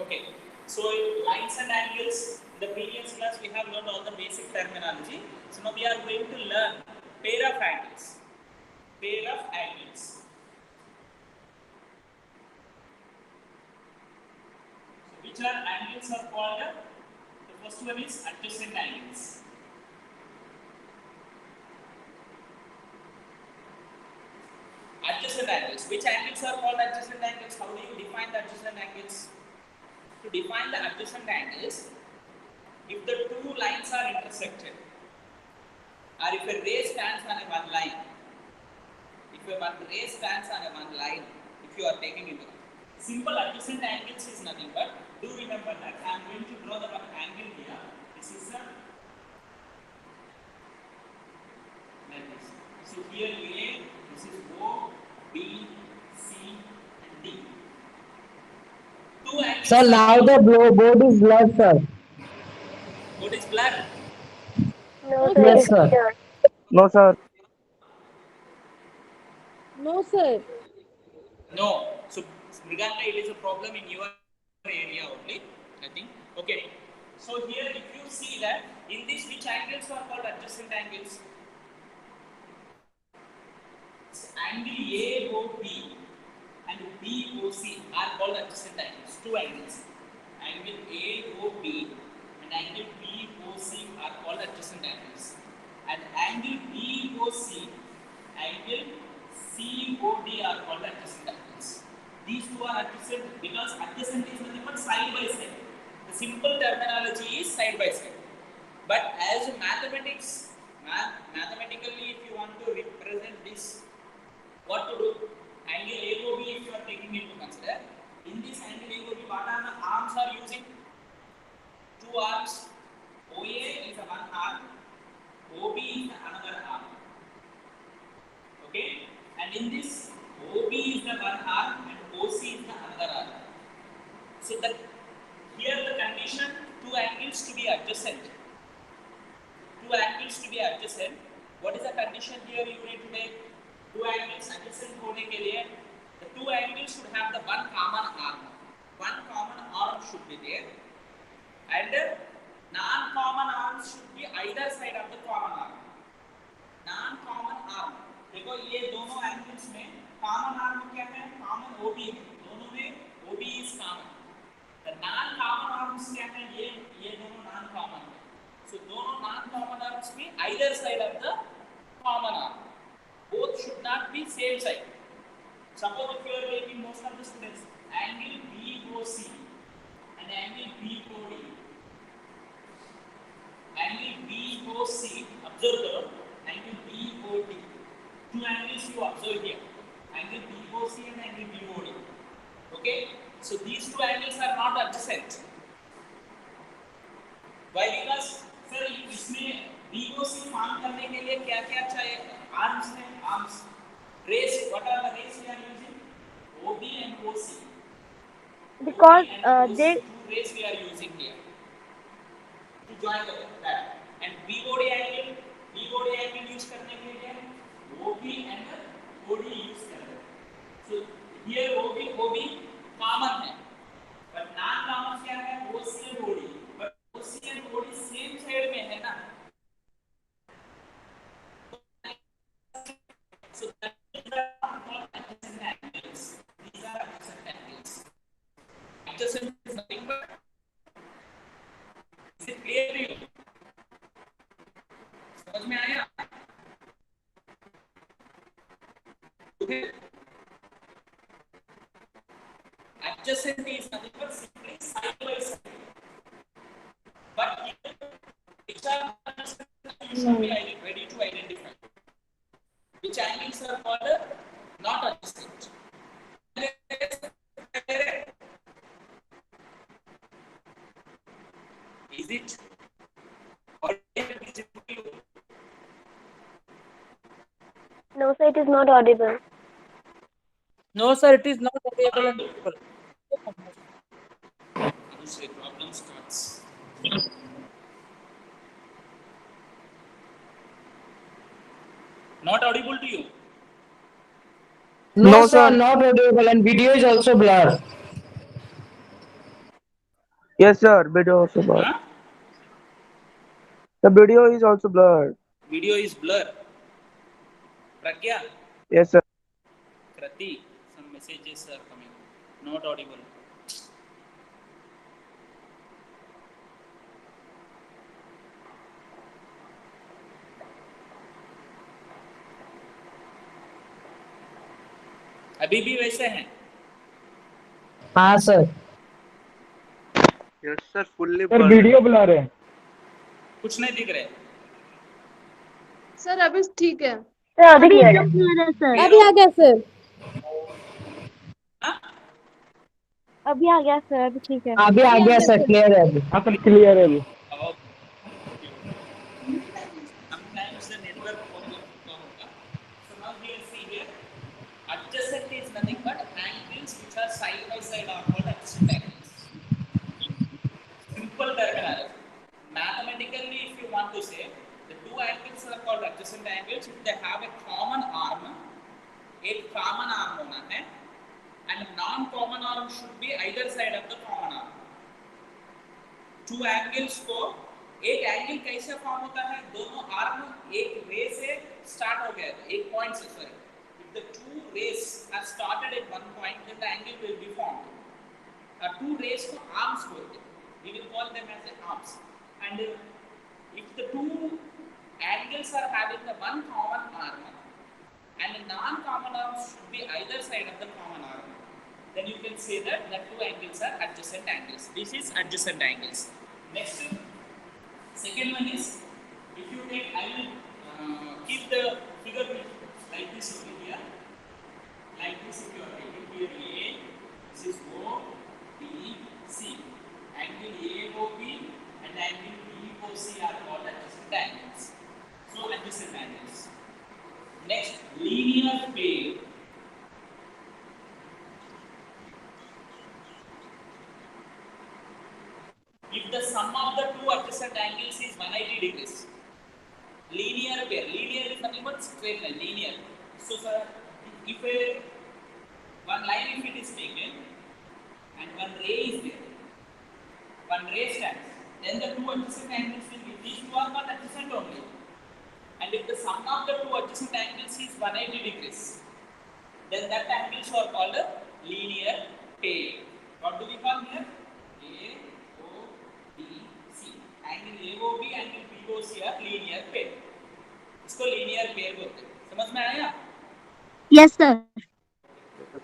Okay, so lines and angles. In the previous class, we have learned all the basic terminology. So now we are going to learn pair of angles. Pair of angles. So which are angles are called? The first one is adjacent angles. Adjacent angles. Which angles are called adjacent angles? How do you define the adjacent angles? To define the adjacent angles, if the two lines are intersected, or if a ray stands on a one line, if a one ray stands on a one line, if you are taking into simple adjacent angles is nothing but, do remember that I am going to draw the one angle here. This is a like this. So here A, this is O, B, C, and D. Two angles Sir, are now the board is blurred, sir. what is black? No, No, sir, it Yes, sir. is sir. clear. No, sir. No, sir. No. So Mridanga, it is a problem in your area only, I think. Okay. So here if you see that in this which angles are called adjacent angles? Angle AOB and BOC are called adjacent angles. Two angles. Angle AOB and angle BOC are called adjacent angles. And angle BOC, angle COD are called adjacent angles. These two are adjacent because adjacent is nothing but side by side. The simple terminology is side by side. But as mathematics, mathematically, if you want to represent this, what to do? Angle AOB, if you are taking into consider, in this angle AOB, what are the arms are using? Two arms. OA is a one arm, OB is another arm. Okay? And in this, OB is the one arm and OC is the another arm. So that here the condition two angles to be adjacent. Two angles to be adjacent. What is the condition here you need to take? Two angles adjacent होने के लिए the two angles should have the one common arm. One common arm should be there, and non-common arms should be either side of the common arm. Non-common arm देखो ये दोनों angles में common arm क्या है? Common OB है. दोनों में OB is common. The non-common arms क्या है? ये दोनों non-common है. So दोनों non-common arms में either side of the common arm. Both should not be same side. Suppose if you are taking most of the students angle BOC and angle BOD. Angle BOC, observe the angle BOD. Two angles you observe here. Angle BOC and angle BOD. Okay? So these two angles are not adjacent. Why? Because sir इसमें BOC farm करने के लिए क्या क्या चाहिए? Arms है, arms. Rays, what are the rays we are using? OB and OC. Because OB and OC, they two rays we are using here to join that. And BOD angle use करने के लिए OB and OD use करते हैं. So here OB common है, but non-common क्या है? OC and OD. But OC and OD same side में है ना? So that is the called adjacent angles. These are adjacent angles. Adjacent is nothing but. Is it clear to you? समझ में आया? Okay. Adjacent is nothing but simply side by side. But here, which are you should be ready to identify. Which angles are called not adjacent. Is it audible to you? no, sir, it is not audible. No, sir, it is not available and visible. Say problem starts. Not audible to you? No, No, sir, sir. not audible, and video is also blurred. Yes, sir. Video also blurred. Huh? The video is also blurred. Video is blur. Pragya, Yes, sir. Krati, some messages are coming. Not audible. अभी भी वैसे हैं? हाँ sir Yes, sir. Fully sir blurred. Video बुला रहे हैं कुछ नहीं दिख रहे? सर अभी ठीक है। Sir, अभी clear है। एकदम क्लियर है सर। अभी आ गया सर। हाँ? अभी आ गया सर, अभी ठीक है। अभी आ गया सर क्लियर है अभी हाँ सर क्लियर है अभी Sometimes the network problem होगा. So now here see here, adjacent is nothing but angles which are side by side are called adjacent angles. Simple terminology. Mathematically, if you want to say, the two angles are called adjacent angles if they have a common arm. एक common arm होना है, and non-common arm should be either side of the common arm. Two angles को एक angle कैसे form होता है? दोनों arm एक रे से स्टार्ट हो गया, एक पॉइंट से, sorry. If the two rays are started at one point, then the angle will be formed. Two rays को arms बोलते हैं. We will call them as the arms. And if the two angles are having the one common arm, and the non-common arms should be either side of the common arm, then you can say that the two angles are adjacent angles. This is adjacent angles. Next, second one is, if you take, I will keep the figure like this over here, like this. If you are taking here A, this is O, B, C. Angle AOB and angle BOC are called adjacent angles. So adjacent angles. Next, linear pair. If the sum of the two adjacent angles is 180 degrees, linear pair. Linear is nothing but straight line. Linear. So, sir, if one line if it is taken and one ray is there, one ray stands, then the two adjacent angles will be, these two are not adjacent only. And if the sum of the two adjacent angles is 180 degrees, then that angles are called a linear pair. What do we call here? AOBC. Angle AOB, angle BOC are linear pair. इसको linear pair बोलते हैं. समझ में आया? Yes sir.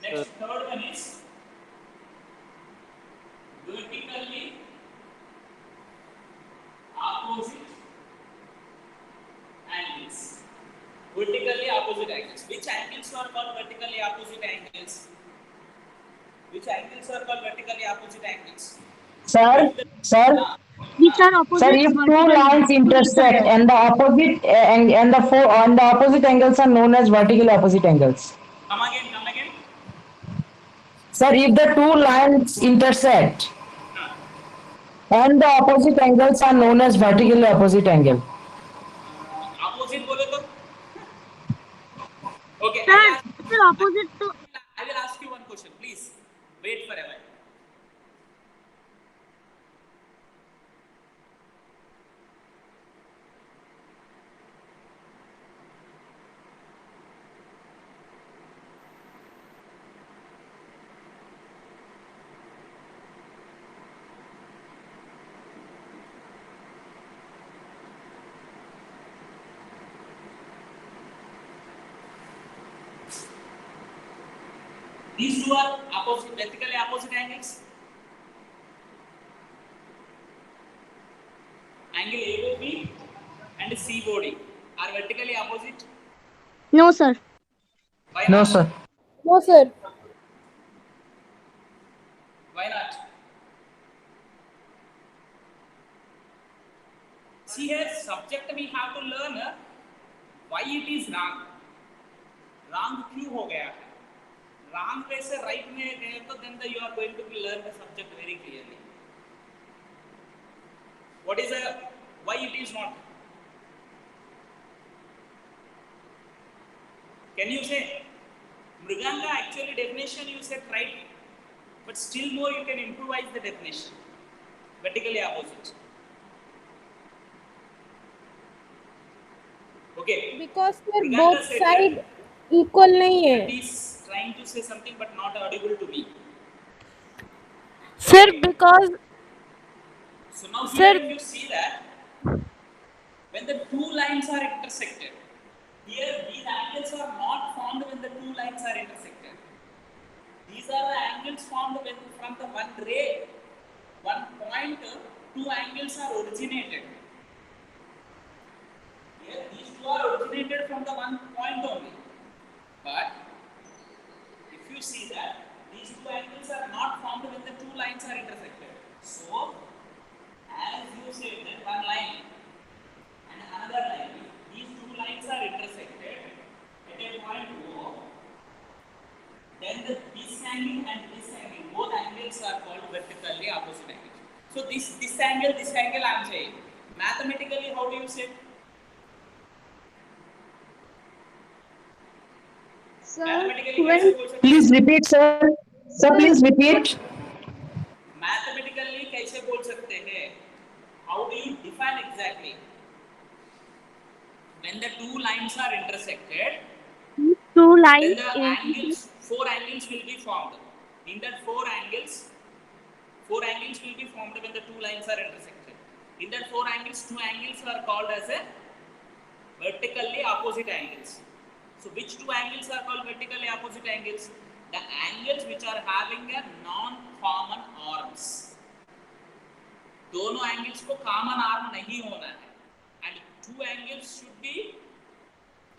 Next, third one is vertically opposite angles. Vertically opposite angles. Which angles are called vertically opposite angles? Which angles are called vertically opposite angles? sir Which are opposite? sir if two lines intersect and the opposite and the opposite angles are known as vertically opposite angles. Come again, come again. Sir, if the two lines intersect and the opposite angles are known as vertically opposite angle. Opposite बोले तो? Okay. Sir opposite तो I will ask you one question. Please wait for a while. These two are opposite, vertically opposite angles. Angle AOB and COD are vertically opposite. no sir. Why No not? sir. No sir. Why not? See here, subject we have to learn why it is wrong. Wrong क्यों हो गया है? Wrong way से right में गए तो then you are going to learn the subject very clearly. What is why it is not? Can you say? Mruganga actually definition you said right, but still more you can improvise the definition. vertically opposite. Okay. Because sir Riganda both said side that equal नहीं है. he is trying to say something but not audible to me. Sir Okay. because So now here Sir- if you see that when the two lines are intersected, here these angles are not formed when the two lines are intersected. These are the angles formed when from the one ray, one point, two angles are originated. Here these two are originated from the one point only. But if you see that these two angles are not formed when the two lines are intersected. So as you said that one line and another line, these two lines are intersected at a point O, then this angle and this angle, both angles are called vertically opposite angles. So this angle I am saying. Mathematically, how do you say? sir Mathematically, when कैसे बोल सकते हैं? Please repeat, sir. Sir, please repeat. Mathematically कैसे बोल सकते हैं? How do you define exactly? When the two lines are intersected, two then lines the in angles, four angles will be formed. In that four angles will be formed when the two lines are intersected. In that four angles, two angles are called as a vertically opposite angles. So which two angles are called vertically opposite angles? The angles which are having a non-common arms. दोनों angles को common arm नहीं होना है and two angles should be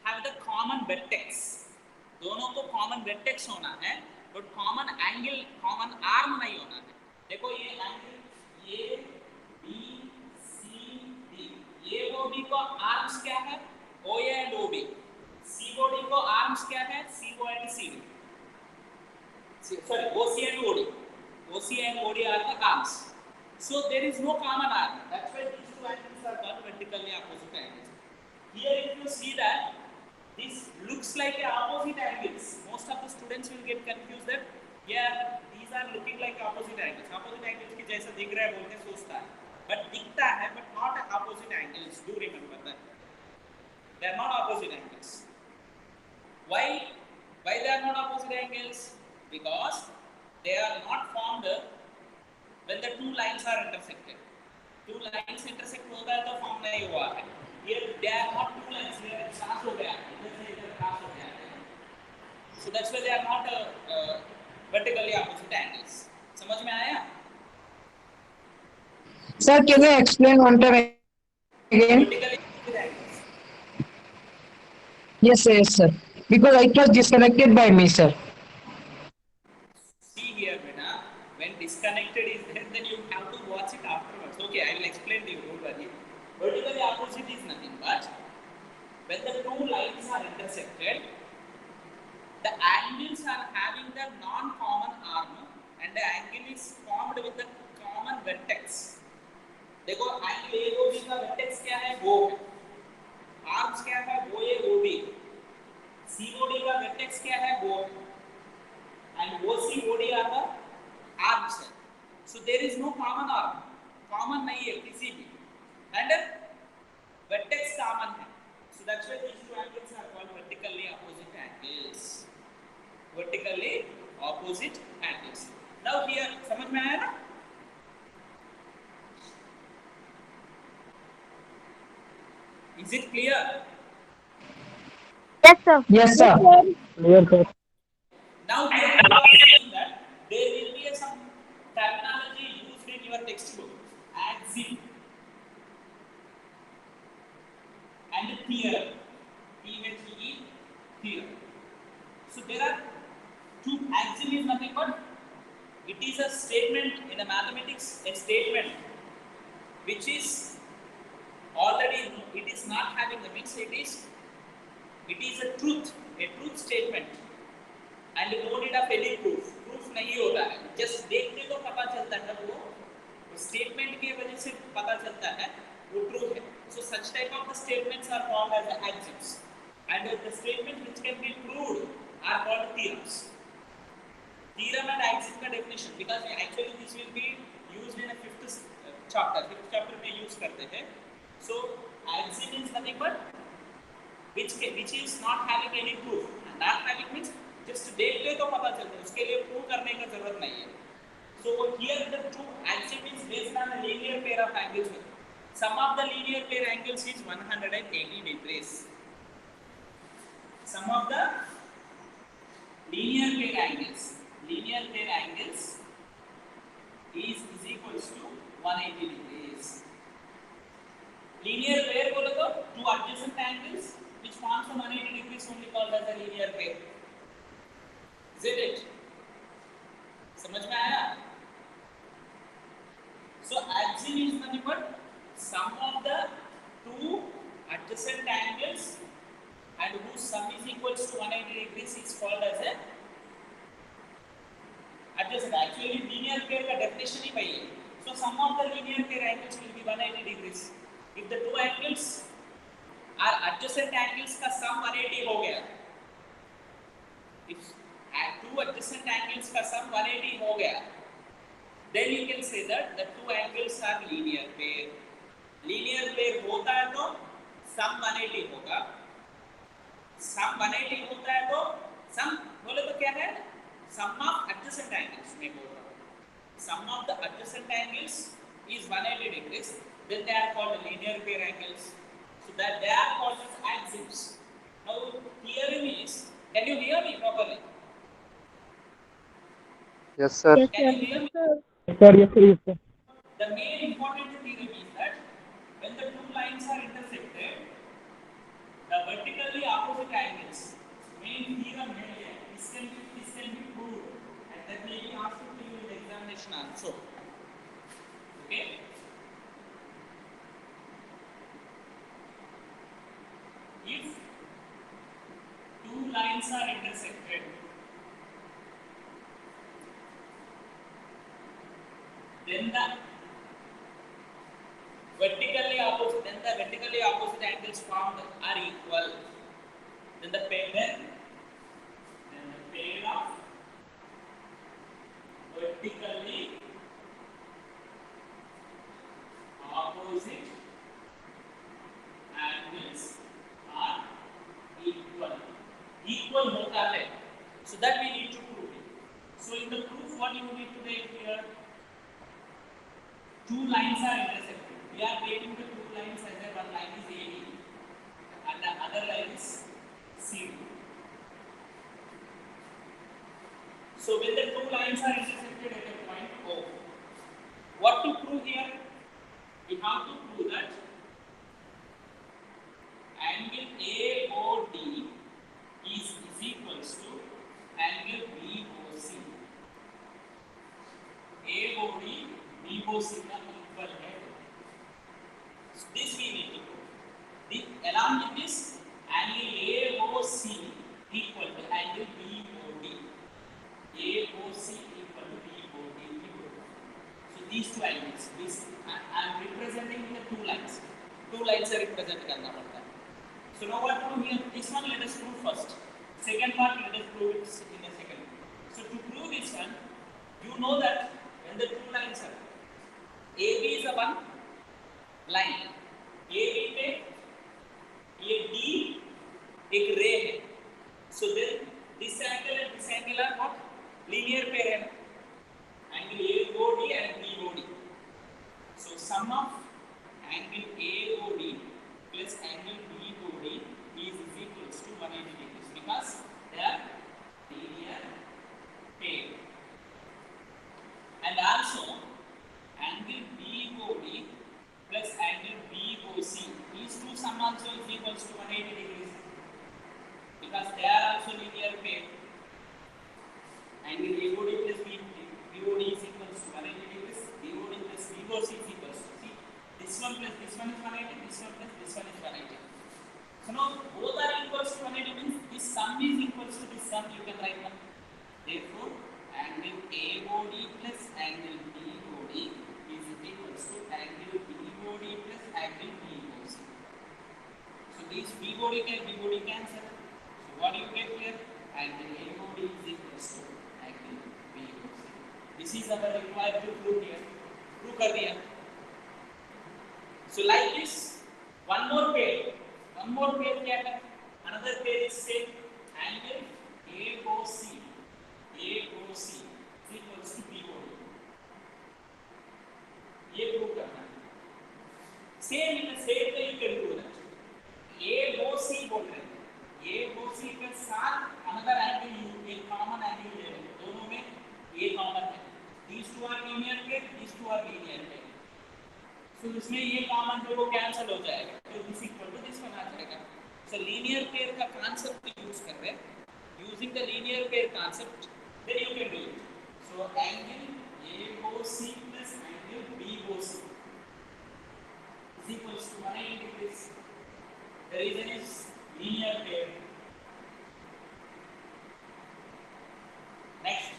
have the common vertex. दोनों को common vertex होना है but common angle, common arm नहीं होना है. देखो ये angle A B C D, A O B को आर्म्स क्या है? O A and O B. C O D को आर्म्स क्या है? C O and C D. Sorry, OC and OD. OC and OD are the arms. So there is no common arm. That's why these two angles are called vertically opposite angles. Here if you see that this looks like a opposite angles. Most of the students will get confused that yeah, these are looking like opposite angles. Opposite angles की जैसा दिख रहा है बोलते सोचता है. But दिखता है but not opposite angles. Do remember that. They are not opposite angles. Why? Why they are not opposite angles? Because they are not formed when the two lines are intersected. Two lines intersect होता है तो form नहीं हुआ है. Here they are not two lines. Here cross हो गया. इधर से इधर cross हो गया. So that's why they are not vertically opposite angles. समझ में आया? Sir, can you explain one time again? Vertically opposite angles. Yes, sir. Because it was disconnected by me, sir. See here, Bena, when disconnected is there, then you have to watch it afterwards. Okay, I will explain to you, don't worry. Vertically opposite is nothing but when the two lines are intersected, the angles are having the non-common arm and the angle is formed with the common vertex. देखो angle AOB का vertex क्या है? वो है. Arms क्या है? वो है OB. COD का vertex क्या है? वो है. And OC, OD are the arms. So there is no common arm. Common नहीं है किसी भी. And vertex common है. So that's why these two angles are called vertically opposite angles. Vertically opposite angles. Now here समझ में आया ना? Is it clear? yes sir. Yes, sir. Clear, sir. Now here you are seeing that there will be some terminology used in your textbook. Axis and theorem. THE theorem. So there are two. Axiom is nothing but it is a statement in a mathematics, a statement which is already it is not having the mix. It is a truth statement. And no need of any proof. Proof नहीं होता है. Just देखने को पता चलता है वो statement के वजह से पता चलता है वो true है. So such type of the statements are called as the axioms. And the statements which can be proved are called theorems. Theorem and axiom का definition, because actually this will be used in a chapter, fifth chapter में use करते हैं. So axiom is nothing but which is not having any proof. And not having means just देख ले तो पता चलता है, उसके लिए prove करने का जरूरत नहीं है. So here the true axiom is based on a linear pair of angles. Sum of the linear pair angles is 180 degrees. Sum of the linear pair angles is equals to 180 degrees. Linear pair बोलो तो two adjacent angles which forms a 180 degrees only called as a linear pair. Is it? समझ में आया? So axiom is nothing but sum of the two adjacent angles and whose sum is equals to 180 degrees is called as a adjacent. Actually linear pair का definition ही वही है. So sum of the linear pair angles will be 180 degrees. If the two angles are adjacent angles का sum 180 हो गया, if two adjacent angles का sum 180 हो गया, then you can say that the two angles are linear pair. Linear pair होता है तो sum 180 होगा. Sum 180 होता है तो sum बोले तो क्या है? Sum of adjacent angles मैं बोल रहा हूँ. Sum of the adjacent angles is 180 degrees. Then they are called linear pair angles. So that they are called as axioms. Now theorem is, can you hear me properly? Yes, sir. Yes, Can sir. you hear me? Yes, sir. The main important theorem is that when the two lines are intersected, the vertically opposite angles. Main theorem है, this can be proved, and that may be asked to you in the examination also. Okay. If two lines are intersected, then the vertically opposite angles formed are equal. Then the pair of vertically opposite angles are equal. Equal होता है. So that we need to prove it. So in the proof, what you need to take here? Two lines are intersected. We are taking the two lines as a one line is AB and the other line is CD. So when the two lines are intersected at a point O, what to prove here? We have to prove that angle AOD is equals to angle BOC. AOD BOC का equal है. So this we need to prove. Along with this, angle AOC equal to angle BOD. AOC equal to BOD. So these two angles. I am representing the two lines. Two lines are represented करना पड़ता है. So now what to do here? This one let us prove first. Second part let us prove it in a second. So to prove this one, you know that when the two lines are AB is a one line. AB पे ये D एक रे है. So then this angle and this angle are what? Linear pair है. Angle AOD and BOD. So sum of angle AOD plus angle BOD is equals to 180 degrees because they are linear pair. And also angle BOD plus angle BOC, these two sum also is equals to 180 degrees because they are also linear pair. Angle AOD plus BOD is equals to 180 degrees. BOD plus BOC is equals to, see, this one plus this one is 180, this one plus this one is 180. So now both are equals to 180 means this sum is equals to this sum, you can write down. Therefore, angle AOD plus angle BOD is equals to angle BOD plus angle BOC. So these BOD cancel. So what do you get here? Angle AOD is equals to angle BOC. This is our required to prove here. Prove कर दिया. So like this, one more pair क्या है? Another pair is same angle AOC is equals to BOD. ये prove करना है. Same in the same way you can do that. AOC बोल रहे हैं. AOC के साथ another angle एक common angle ले रहे हैं. दोनों में ये common है. These two are linear pair. These two are linear pair. So इसमें ये common जो वो cancel हो जाएगा. तो this equal to this बना जाएगा. So linear pair का concept use कर रहे हैं. Using the linear pair concept, then you can do it. So angle AOC plus angle BOC is equals to 180 degrees. The reason is linear pair. Next,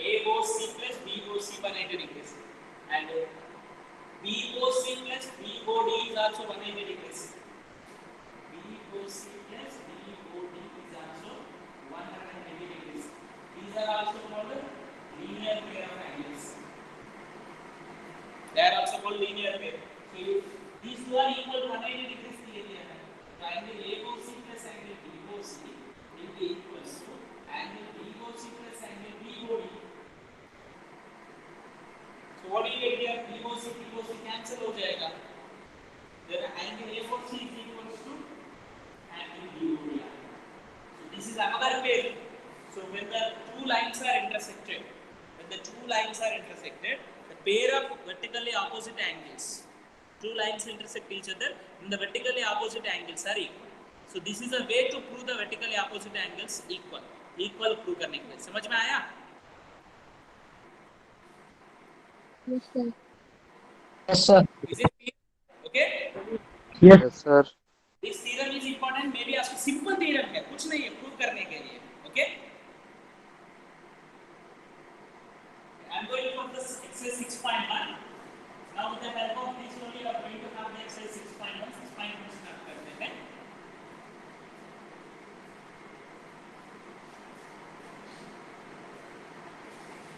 AOC plus BOC 180 degrees, and BOC plus BOD is also 180 degrees. BOC plus BOD is also 180 degrees. These are also called linear pair of angles. They are also called linear pair. So if these two are equal to 180 degrees दिए गया है, तो angle AOC plus angle BOC will be equals to angle BOC plus angle BOD. So what do you get here? BOC cancel हो जाएगा. Then angle AOC is equals to angle BOD. So this is another pair. So when the two lines are intersected, the pair of vertically opposite angles, two lines intersect each other, and the vertically opposite angles are equal. So this is a way to prove the vertically opposite angles equal prove करने के लिए. समझ में आया? Yes, sir. Yes, sir. Is it clear? Okay? Yes, sir. This theorem is important. Maybe आपको simple theorem है, कुछ नहीं है prove करने के लिए. Okay? I am going for this exercise 6.1. Now with the help of this only, you are going to have the exercise 6.1. 6.1 start करते हैं.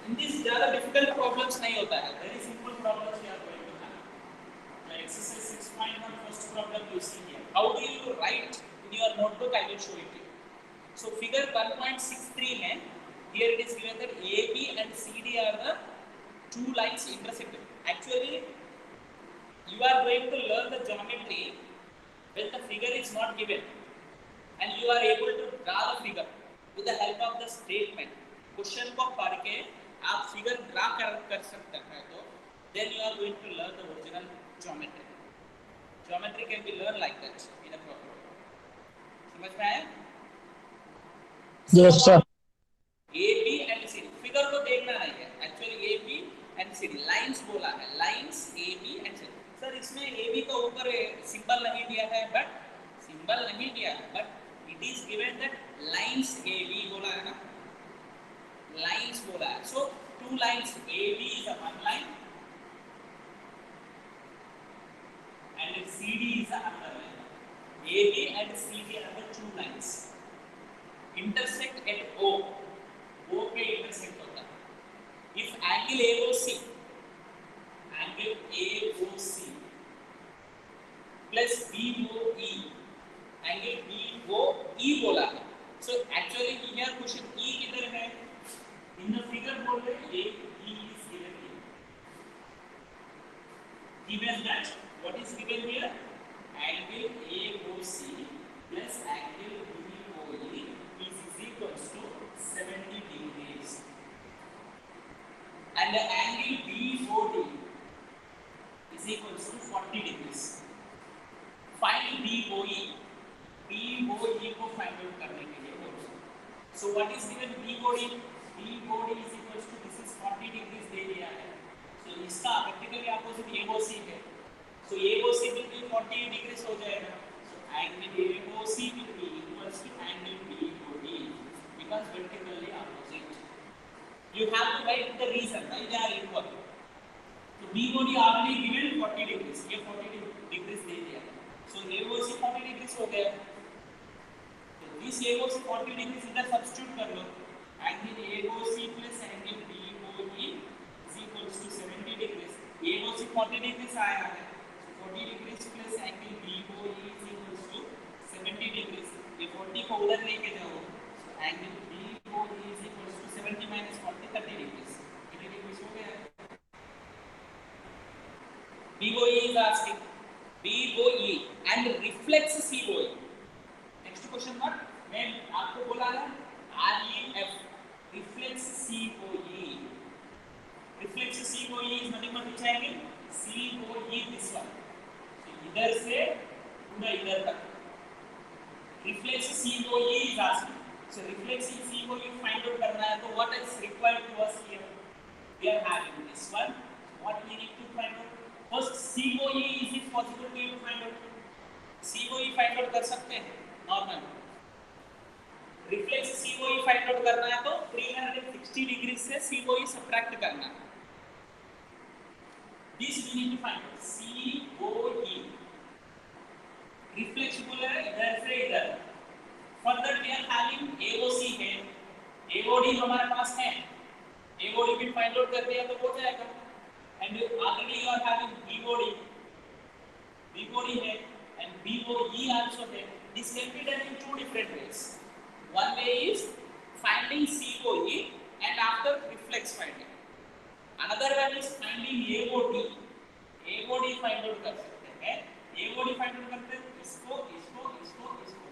In this ज़्यादा difficult problems नहीं होता है. Very simple problems we are going to have. The exercise 6.1 first problem you see here. How do you write in your notebook? I will show it to you. So figure 1.63 में here it is given that AB and CD are the two lines intersected. Actually, you are going to learn the geometry when the figure is not given, and you are able to draw the figure with the help of the statement. Question को पढ़ के आप figure draw कर सकते हैं तो then you are going to learn the original geometry. Geometry can be learned like that in a proper way. समझ में आया? Yes, sir. AB and CD. Figure को देखना नहीं है. Actually AB and CD lines बोला है. Lines AB and CD. Sir इसमें AB का ऊपर सिंबल नहीं दिया है, but it is given that lines AB बोला है ना. Lines बोला है. So two lines AB is a one line and CD is another line. AB and CD are the two lines. Intersect at O. O पे intersect होता है. If angle AOC plus BOE, angle BOE बोला है. So actually here question E किधर है? In the figure बोल रहे हैं E is given here. Given that what is given here? Angle AOC plus angle BOE is equals to 70 degrees. And the angle BOD is equals to 40 degrees. Find BOE. BOE को find out करने के लिए बोलो. So what is given BOD? BOD is equals to this is 40 degrees दे दिया है. So इसका vertically opposite AOC है. So AOC will be 40 degrees हो जाएगा. So angle AOC will be equals to angle BOD because vertically opposite. You have to write the reason why they are equal. So BOD already given 40 degrees. ये 40 degrees दे दिया. So AOC 40 degrees हो गया. So this AOC 40 degrees इधर substitute कर लो. Angle AOC plus angle BOE is equals to 70 degrees. AOC 40 degrees आया है. So 40 को उधर लेके जाओ, so angle BOE is equals to 70 minus 40, 30 degrees. 30 degrees हो गया. BOE is asking BOE and reflex COE. Next question what? मैं आपको बोला ना REF reflex COE. Reflex COE is nothing but which angle? COE this one. So इधर से पूरा इधर तक. Reflex COE is asking. So reflex COE find out करना है तो what is required to us here? We are having this one. What we need to find out? First COE is it possible to find out? COE find out कर सकते हैं normal. Reflex COE find out करना है तो 360 degree से COE subtract करना है. This we need to find out. COE. Reflex बोला है इधर से इधर. Further we are having AOC है. AOD हमारे पास है. AOD भी फाइंड आउट कर दिया तो हो जाएगा. And already you are having BOD. BOD है and BOE also है. This can be done in two different ways. One way is finding COE and after reflex finding. Another one is finding AOD. AOD find out कर सकते हैं. AOD find out करते हैं इसको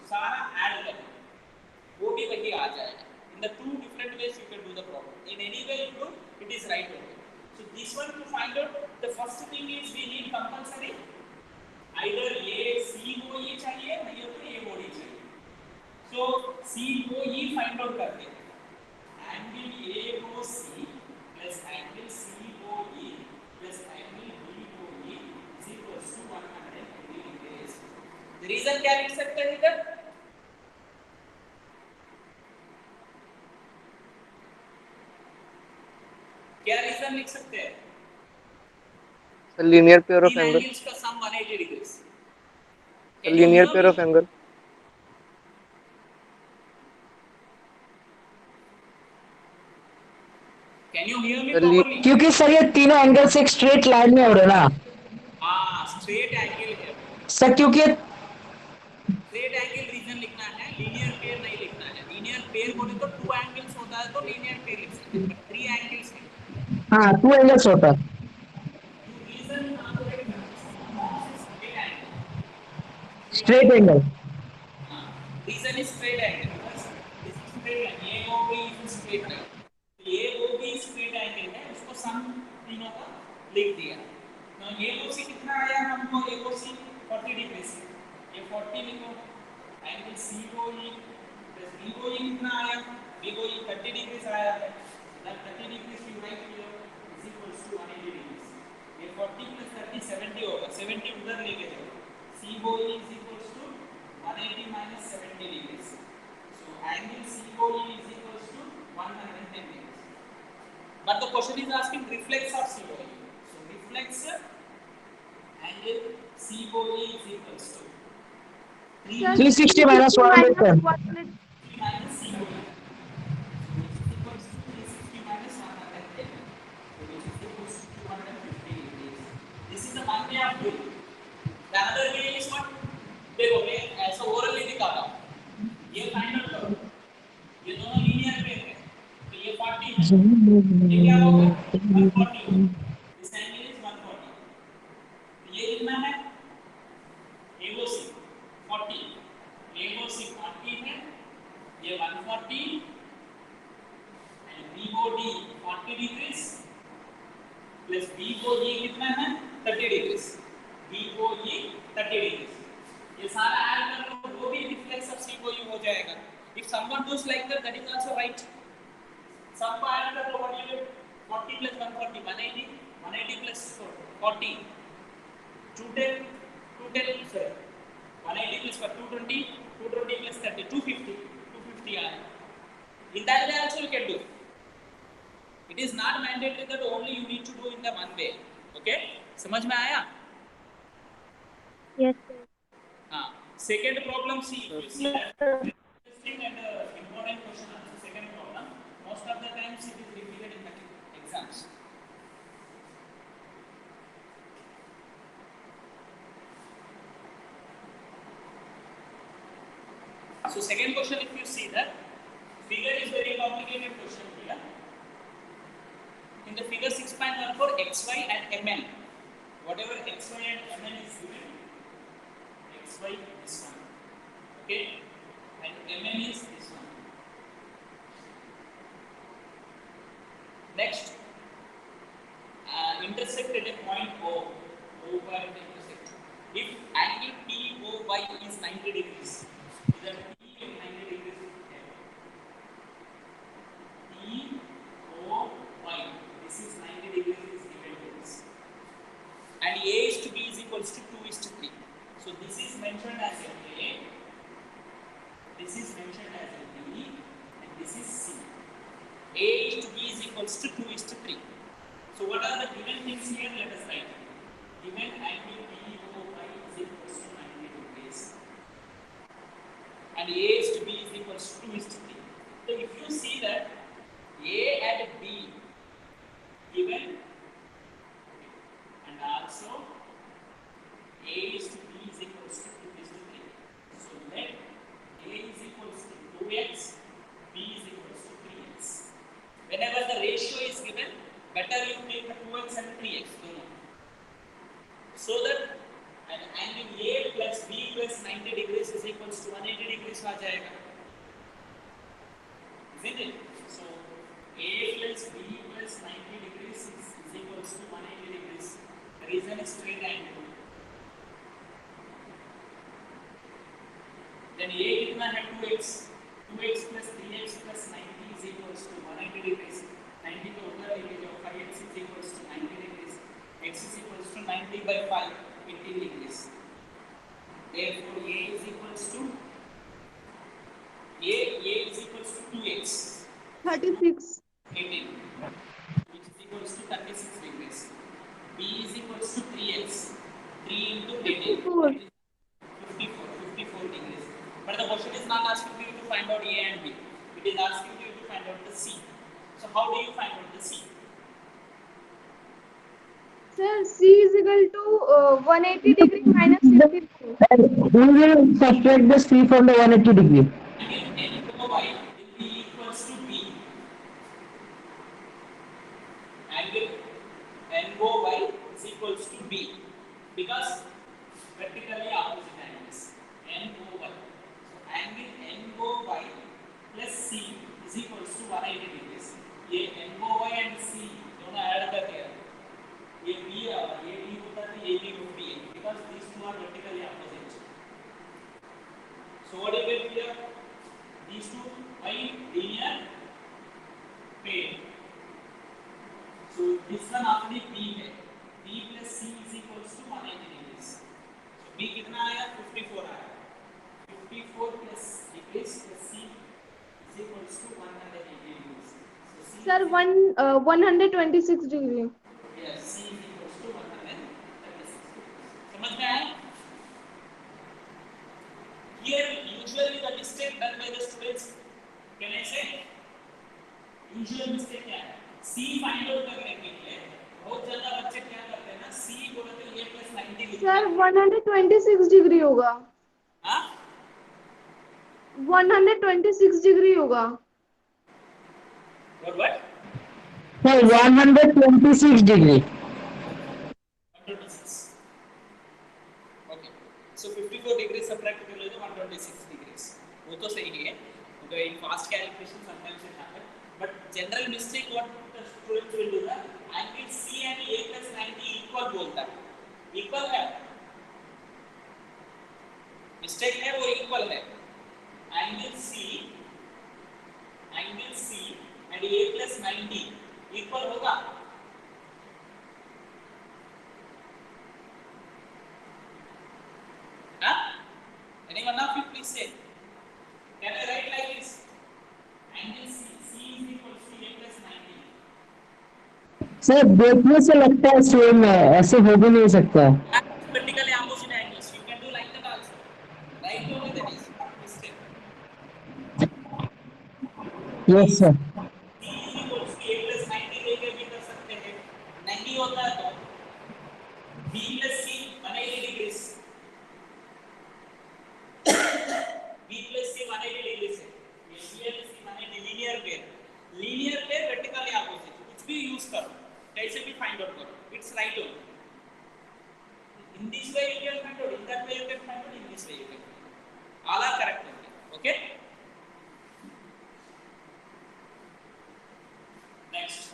सारा add कर वो भी वही आ जाएगा. In the two different ways you can do the problem. In any way you do, it is right only. So this one to find out, the first thing is we need compulsory either COE चाहिए नहीं तो AOD चाहिए. So COE find out करते हैं. Angle AOC plus angle COE plus angle BOE is equals to 180 degrees. The reason क्या लिख सकते हैं इधर? क्या रीजन लिख सकते हैं? linear pair of तीन angle. एंगल्स का सम 180 degrees. Linear pair of angle. Can you hear me The properly? क्योंकि सर ये तीनों एंगल्स एक स्ट्रेट लाइन में हो रहे ना हाँ, स्ट्रेट एंगल है. सर, क्योंकि स्ट्रेट एंगल रीजन लिखना है, लीनियर पेयर नहीं लिखना है. लीनियर पेयर बोले तो टू एंगल्स होता है तो लीनियर पेयर लिख सकते हैं. बट थ्री एंगल्स है. हाँ 2 एंगल्स होता है. रीजन आपको देखना straight angle. Straight angle. Reason is straight angle because this is straight line. AOB is straight line. AOB straight angle है, उसको सम तीनों का लिख दिया. Now AOC कितना आया हमको? AOC 40 डिग्री से. ये 40 लिखो. Angle COE plus BOE कितना आया? BOE 30 डिग्री से आया है. That 30 degree you write here is equals to 180 degrees. ये 40 plus 30 70 होगा. 70 उधर लेके जाओ. COE is equals to 180 minus 70 degrees. So angle COE is equals to 110 degrees. But the question is asking reflex of COE. So reflex angle COE is equals to 360 minus 110. minus COE. So which is equals to 360 minus 110. So which is equals to 250 degrees. This is the one way of doing. The other way is what? देखो मैं ऐसा orally दिखाता हूँ. ये find out करो. ये दोनों linear pair है तो ये 40 है. ये क्या होगा? 140 होगा. This angle is 140. ये कितना है? AOC 40. AOC 40 है. ये 140 and BOD 40 degrees plus BOE कितना है? 30 degrees. BOE 30 degrees. ये सारा ऐड कर लो वो भी रिफ्लेक्स ऑफ COE हो जाएगा. If someone does like that is also right. सबको ऐड कर लो. what you get? 40 plus 140 180. 180 plus 40 210 sorry 180 plus 220 220 plus 30 250 आया. In that way also you can do. It is not mandatory that only you need to do in the one way. Okay? समझ में आया? Yes, sir. Second problem, see, you see that interesting and important question answer. Second problem, most of the times it is repeated in the exams. So second question, if you see that figure is very complicated question here. In the figure 6.14, xy and mn, whatever xy and mn is given, xy this one, okay, and mn is this one. Next, intersect at a point O point intersect. If angle POY is 90 degrees, then P is 90 degrees. POY, this is 90 degrees is given to this. And A is to B is equals to 2 is to 3. So this is mentioned as A, this is mentioned as B, and this is C. A is to B is equals to 2 is to 3. So what are the given things here? Let us write. Given angle POY is equals to 90 degrees. And A is to B is equals to 2 is to 3. So if you see that A and B given, and also A is to B is equals to 2 is to 3. So let A is equals to 2x, B is equals to 3x. Whenever the ratio is given, better you take the 2x and 3x. So that an angle A plus B plus 90 degrees is equals to 180 degrees आ जाएगा. Isn't it? So A plus B plus 90 degrees is equals to 180 degrees. The reason is straight angle. Then A कितना है 2x. 2x plus 3x plus 90 is equals to 180 degrees. 90 को उधर लेके जाओ. 5x is equals to 90 degrees. X is equals to 90 by 5, 18 degrees. Therefore, A is equals to 2x. 36. 18, which is equals to 36 degrees. B is equals to 3x. 3 into 18. 54 degrees. But the question is not asking you to find out A and B. It is asking you to find out the C. So how do you find out the C? Sir, C is equal to 180 degree minus 54. We will subtract the C from the 180 degree. Angle NOY will be equals to B. Angle NOY is equals to B because vertically opposite angles. NOY. So angle NOY plus C is equals to 180 degrees. ये NOY and C दोनों add करते हैं. ये B होता है, ये B would be because these two are vertically opposite. So what do you get here? These two by linear pair. So this one आपने B है. B plus C is equals to 180 degrees. So B कितना आया? 54 आया. 54 plus degrees plus C is equals to 180 degrees. So C Sir, 126 degree. yes, C is equals to 136 degrees. समझ में आया? Here usually the mistake done by the students, can I say? Usual mistake क्या है? C find out करने के लिए बहुत ज़्यादा बच्चे क्या करते हैं ना, C बोलते हैं A plus 90 लिखते Sir, हैं. 126 degree होगा. हाँ? 126 degree होगा. What? No, 126 degree. 126. Okay. So 54 degrees subtract कर लो तो 126 degrees. वो तो सही है. Okay, in fast calculation sometimes it happen. But general mistake what the students will do that angle C and A plus 90 equal बोलता है. Equal है. Mistake है वो equal है. Angle C and A plus 90 equal होगा. Huh? Anyone of you please say. Can I write like this? Angle C is equals to A plus 90. Sir देखने से लगता है सेम है, ऐसे हो भी नहीं सकता. Vertically opposite angles. You can do like that also. Right over that is mistake. Yes sir. C is equals to A plus 90 लेके भी कर सकते हैं. नहीं होता है तो B plus C 180 degrees. B plus C 180 करो, कैसे भी फाइंड आउट करो, it's right only. In this way you can find out, in that way you can find out, in this way you can find out. All are correct only. Okay. Next.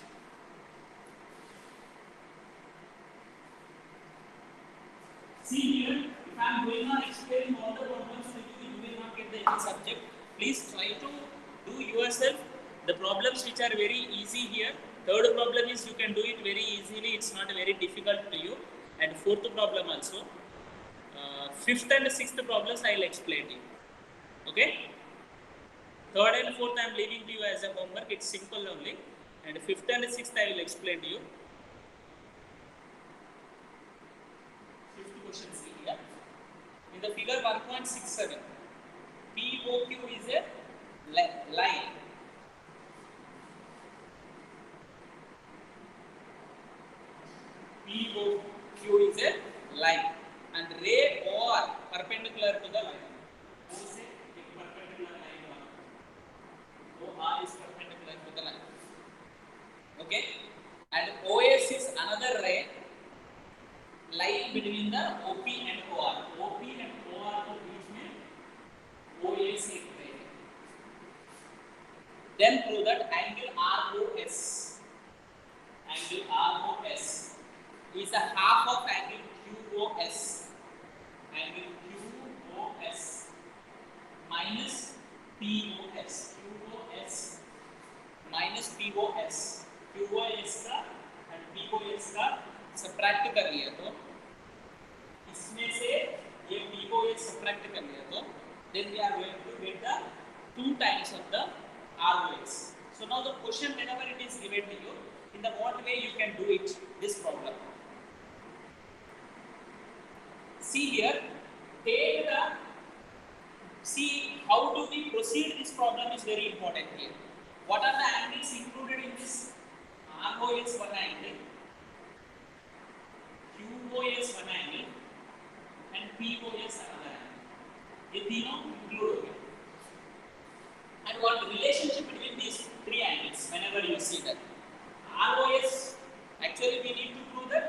See here, if I am going on explaining all the problems to you, you will not get the any subject. Please try to do yourself the problems which are very easy here. Third problem is you can do it very easily, it's not very difficult to you. And fourth problem also. Fifth and sixth problems I will explain to you. Okay? Third and fourth I am leaving to you as a homework, it's simple only. And fifth and sixth I will explain to you. Fifth question, see here. In the figure 1.67, POQ is a line. POQ is a line. And ray OR perpendicular to the line. O से एक perpendicular line बना. OR is perpendicular to the line. Okay. And OS is another ray lying between the OP and OR. OP and OR के बीच में OS एक ray है. Then prove that angle ROS. Angle ROS is a half of angle QOS. Angle QOS minus POS. QOS minus POS. QOS का and POS का subtract कर लिया तो इसमें से ये POS सब्ट्रैक्ट कर लिया तो then we are going to get the 2 times of the ROS. So now the question, whenever it is given to you, in the what way you can do it, this problem. See here, take the, see how do we proceed this problem is very important here. What are the angles included in this? ROS one angle, QOS one angle, and POS another angle. ये तीनों include हो गए. And what the relationship between these 3 angles whenever you see that? ROS, actually we need to prove that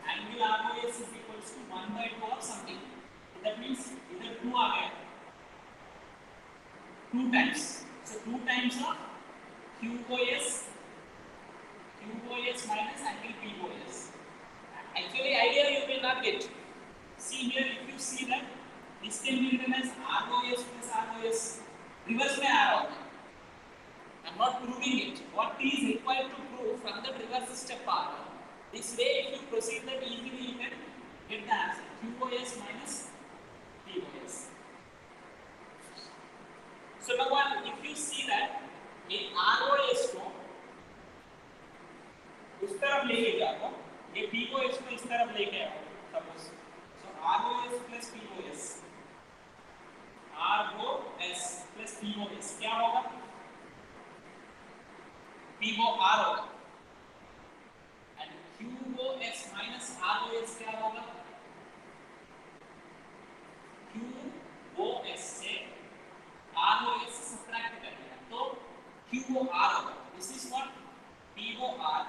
angle ROS is equals to 1/2 of something. That means either 2 आ गया, 2 times. So 2 times of QOS minus angle POS. Actually idea you will not get. See here, if you see that this can be written as ROS plus ROS. Reverse में आ रहा हूँ. I'm not proving it. What is required to prove from the reverse step part. This way, if you proceed that easily, you can get the answer. QOS minus POS. So now what, if you see that in ROS को उस तरफ लेके जाओ, ये POS को इस तरफ लेके आओ, suppose. So ROS plus POS. ROS plus POS क्या होगा? POR होगा. And QOS minus ROS क्या होगा? QOS से ROS सब्ट्रैक्ट करना है तो QOR होगा. This is what POR.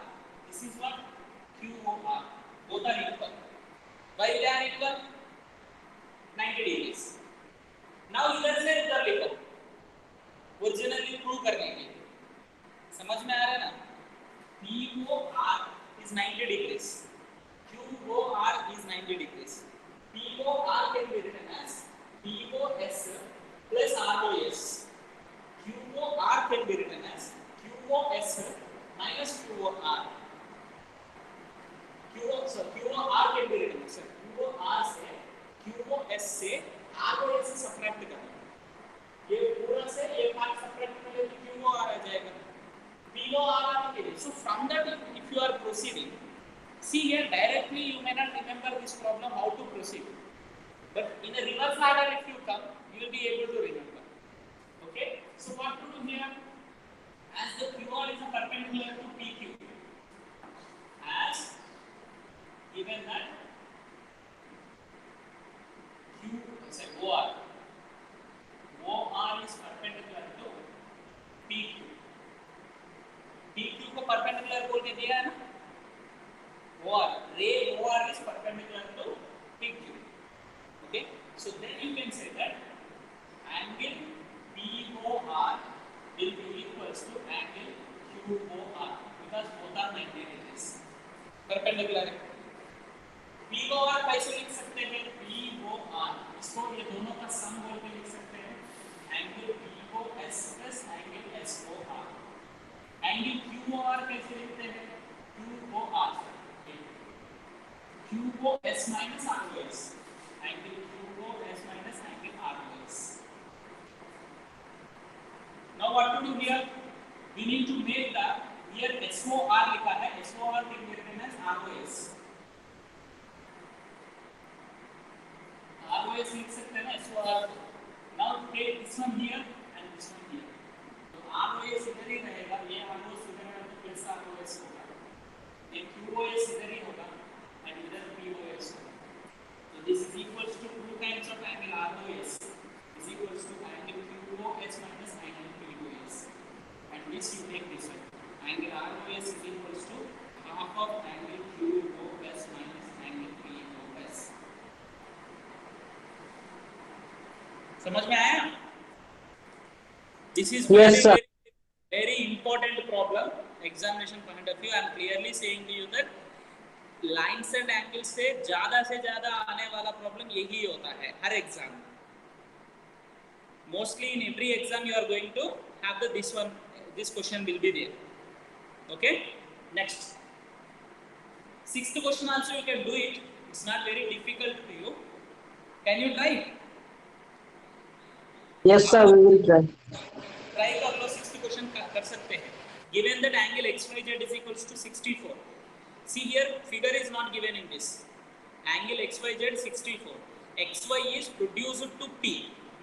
This is what QOR. Both are equal. Why they are equal? 90 degrees. Now इधर से उधर लिखो. Originally prove करने के लिए. समझ में आ रहा है ना? POR is 90 degrees. QOR is 90 degrees. POR can be written as POS plus ROS. QOR can be written as QOS minus QOR. QOR can be written as QOR से QOS से ROS से सब्ट्रैक्ट करना. ये पूरा से ये part subtract कर ले तो QOR आ जाएगा. POR आने के लिए. So from that, if you are proceeding, see here directly you may not remember this problem how to proceed. But in a reverse order, if you come, you will be able to remember. Okay? So what to do here? As the QR is a perpendicular to PQ, as given that Q is a OR is perpendicular to PQ. PQ को perpendicular perpendicular बोल के दिया है ना, OR, ray OR is perpendicular to PQ. Okay, so then you can say that angle BOR will be equals to angle QOR because both are 90 degrees perpendicular है. BOR कैसे लिख सकते हैं? BOR इसको ये दोनों का सम बोल के लिख सकते हैं, angle BOS plus angle SOR. Angle QOR कैसे लिखते हैं? QOR QOS minus ROS, angle QOS minus angle ROS. Now what to do here? We need to make the here SOR लिखा है, SOR will be written as ROS. ROS लिख सकते हैं ना SOR. Now take this one here and this one here. तो ROS इधर ही रहेगा, ये ROS इधर है तो प्लस ROS होगा, ये QOS इधर ही होगा and इधर POS होगा. So this is equals to 2 times of angle ROS is equals to angle QOS minus angle POS, and this you take this one. Angle ROS is equals to half of angle QOS minus angle POS. समझ में आया? This is Yes, sir. very important problem examination point of view. I am clearly saying to you that lines and angles से ज्यादा आने वाला problem यही होता है हर एग्जाम में. Mostly in every exam you are going to have this question will be there. Okay, next 6th question also you can do it. It's not very difficult to you. Can you try? Yes, sir, we will try. Try कर लो. 6th question कर सकते हैं. Given that angle XYZ is equals to 64. See here, figure is not given in this. Angle XYZ 64. XY is produced to P.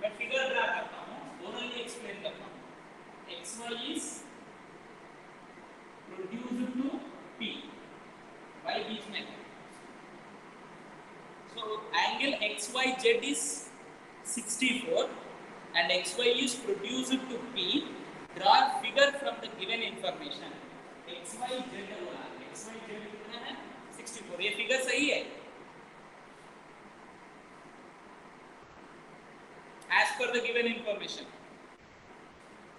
मैं figure draw करता हूँ, दोनों ही explain करता हूँ. XY is produced to P. Y बीच में. So angle XYZ is 64 and XY is produced to P. Draw figure from the given information. XYZ बोला, XYZ कितना है? 64. ये फिगर सही है? As per the given information,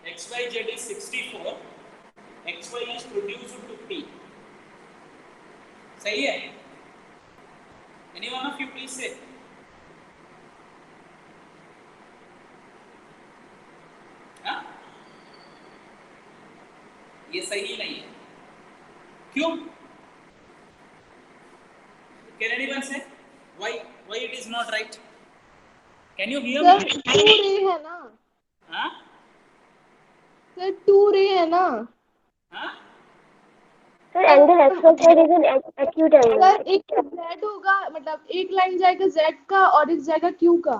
XYZ is 64. XY is produced to P. सही है? Any one of you please say. हाँ? ये सही नहीं है. क्यों? Can anyone say why it is not right? Can you hear sir me? 2 रे है ना, हाँ? सर 2 रे है ना. हाँ? Sir, angle XYZ is an acute angle. Sir एक Z होगा, मतलब एक लाइन जाएगा Z का और एक जाएगा Q का.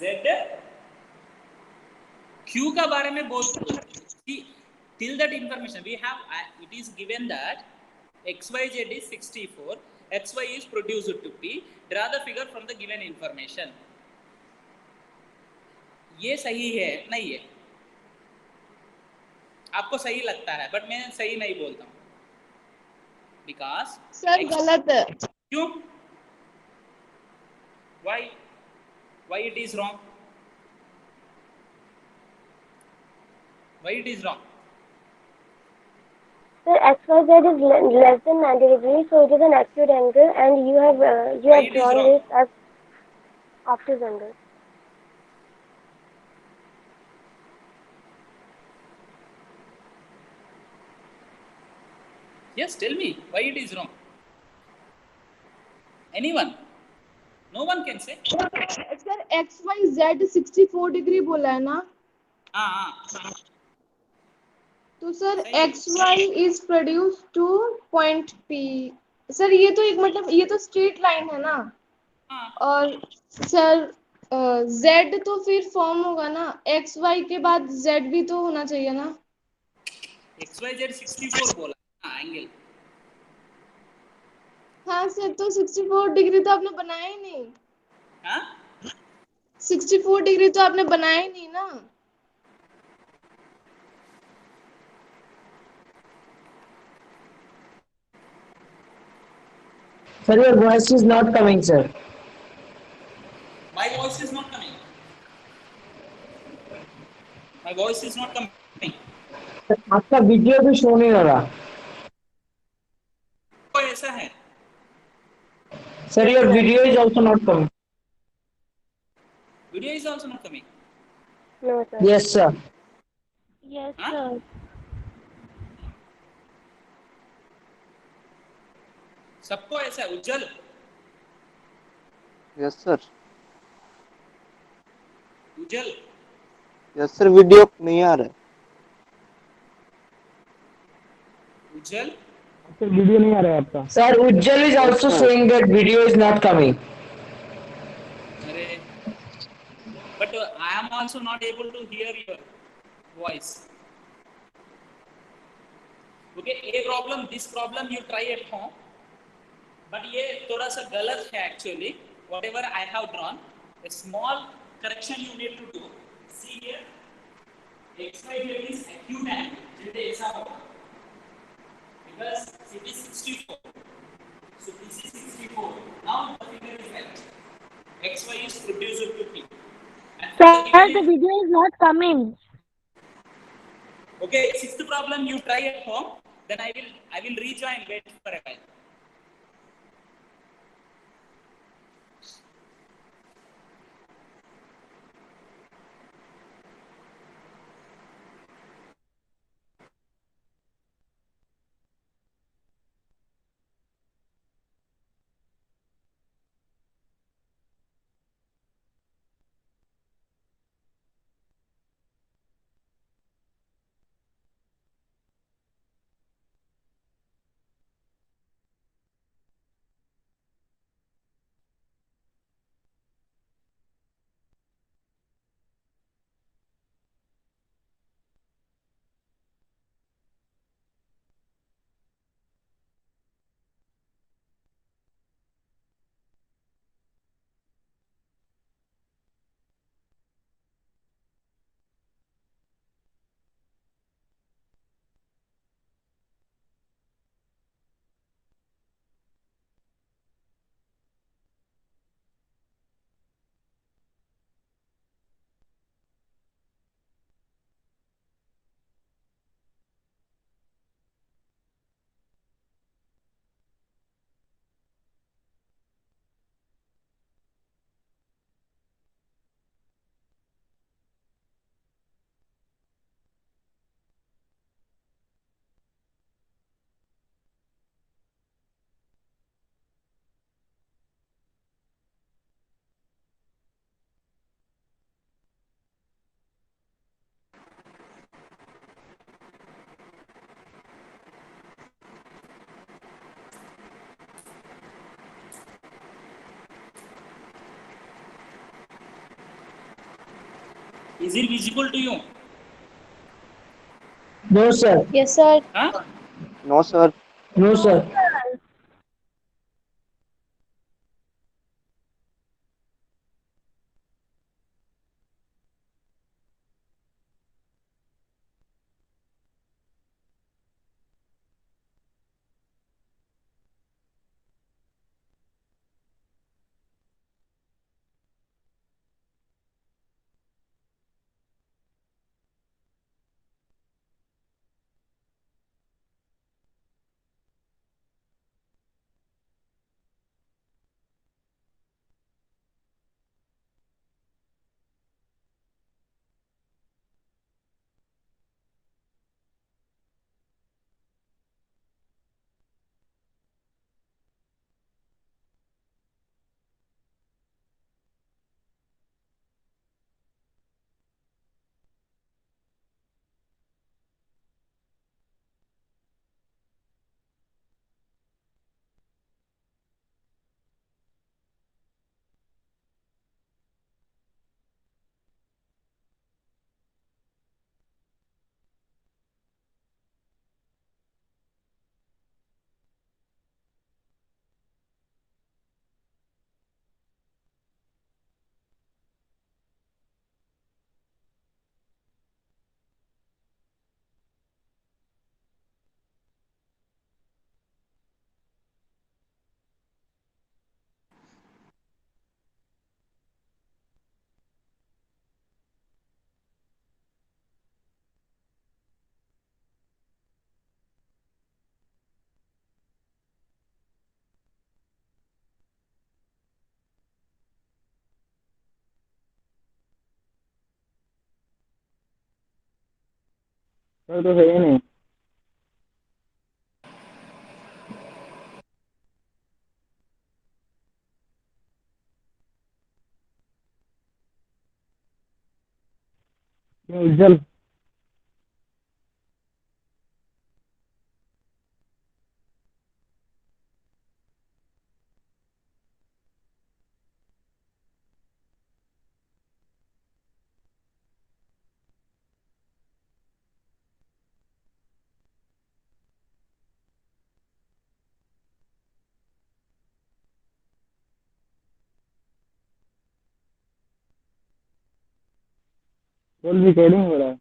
Z Q का बारे में बोल. Till that information we have, it is given that XYZ is 64, XY is produced to P. Draw the figure from the given information. ये सही है नहीं है? आपको सही लगता है, बट मैं सही नहीं बोलता हूँ. Because सर गलत है. क्यों? Why it is wrong? Why it is wrong? Sir, XYZ is less than 90 degrees, so it is an acute angle, and you have Why it is drawn wrong? this as obtuse angle. Yes, tell me why it is wrong. Anyone? No one can say. Sir XYZ 64 degree बोला है ना, हाँ. तो sir XY is produced to point P. Sir ये तो एक मतलब ये तो स्ट्रेट लाइन है ना, हाँ. और सर Z तो फिर फॉर्म होगा ना, XY के बाद Z भी तो होना चाहिए ना. XYZ 64 बोला हाँ एंगल. हाँ सर, तो 64 डिग्री तो आपने बनाया ही नहीं. हाँ? 64 डिग्री तो आपने बनाया ही नहीं ना. Sir, your voice is not coming, sir. My voice is not coming. My voice is not coming. आपका वीडियो भी शो नहीं हो रहा. तो ऐसा है. Sir, your video is also not coming. Video is also not coming. No, sir. Yes, sir. Yes, Huh? sir. सबको ऐसा है. Ujjwal. Yes sir. Ujjwal. Yes sir, video नहीं आ रहा है. उज्जवल. सर वीडियो नहीं आ रहा है आपका. Sir, Ujjwal is also sir. saying that video is not coming. अरे. But I am also not able to hear your voice. Okay, this problem you try at home. But ये थोड़ा सा गलत है actually. Whatever I have drawn, a small correction you need to do. See here, XY here is acute angle. जैसे ऐसा होगा. Because it is 64. So this is 64. Now the figure is right. XY is producer to T. And for the Sir, given the video is not coming. okay, sixth problem you try at home. Then I will rejoin. Wait for a while. Is it visible to you? No, sir. Yes, sir. Huh? No sir. No, sir. Sir तो है ही नहीं। क्यों उज्जवल? Call recording हो रहा है।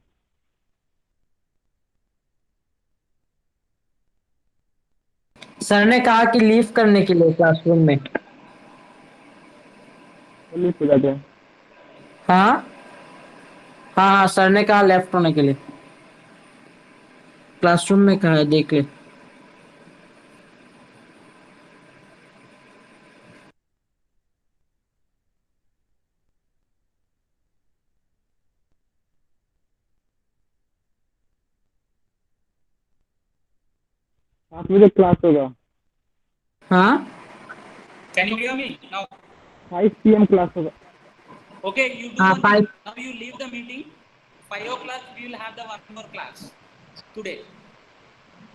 Sir ने कहा कि लीव करने के लिए क्लासरूम में। कॉल हो जाते हैं। हाँ हाँ हाँ, सर ने कहा लेफ्ट होने के लिए। क्लासरूम में कहा है, देख ले। सात बजे क्लास होगा। हाँ Can you hear me now? 5 PM class होगा। Okay, you do हाँ one thing. 5। Now you leave the meeting. 5 o'clock we will have the one more class today.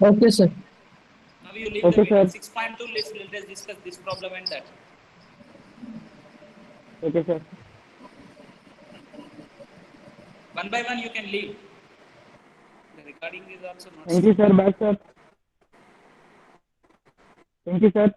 Okay sir. Now you leave the okay meeting. Sir. 6.2, let's discuss this problem and that. Okay sir. One by one you can leave. The recording is also not thank you stopped. Sir. Bye sir. Thank you sir.